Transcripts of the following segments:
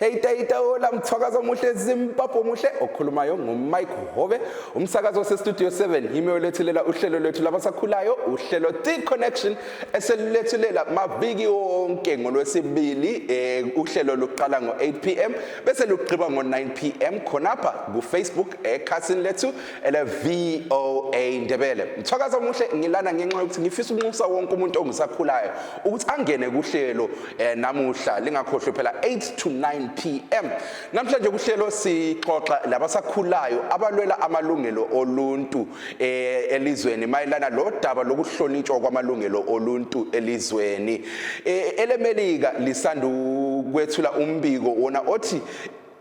Hey tayita ola mthwakazo muhle Zimbabwe muhle okhulumayo nguMike Hove umsakazo sestudio 7 yimi olethulela uhlelo lwethu labasakhulayo uhlelo The Connection eselethulela maviki wonke ngolwesibili uhlelo luqala ngo8 pm bese luqhiba ngo9 pm khonapha ku Facebook ekhasini lethu ele VOA Ndebele mthwakazo muhle ngilana ngenxa yokuthi ngifisa ukunxusa wonke umuntu ongisakhulayo ukuthi angene kuhlelo namuhla lingakhohlwe phela 8 to 9 pm. Namhlanje kuhlelo sixoxa labasakhulayo abalwela amalungelo oluntu elizweni mayelana lo daba lokuhlonitshwa kwamalungelo oluntu elizweni. EleMelika lisandu kwethula umbiko wona othi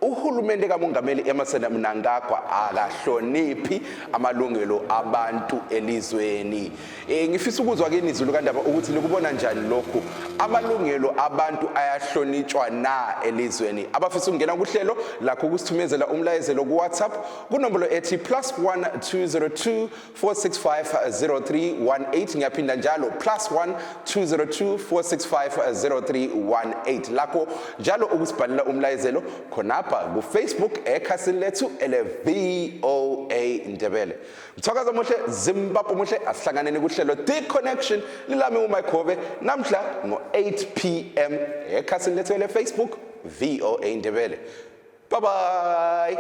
uhulumende kaMongameli Emmerson Mnangagwa akahloniphi amalungelo abantu elizweni. Ngifisa ukuzwa ke inizwi lokandaba ukuthi likubona njani lokho amalungelo abantu ayahlonitshwa na elizweni. Abafisa ukungena kuhlelo lakho ukusithumezela umlayezelo ku WhatsApp kunombolo ethi +1 202 465 0318 ngiyaphinda njalo +1 202 465 0318 lakho njalo ukusibhalela umlayezelo khonapha ku Facebook ekhasini lethu ele VOA Ndebele. Mthwakazo muhle Zimbabwe muhle asihlanganeni kuhlelo The Connection lilami uMike Hove namhla ngo8 pm ekhasini lethu ele Facebook VOA Ndebele. Bye bye.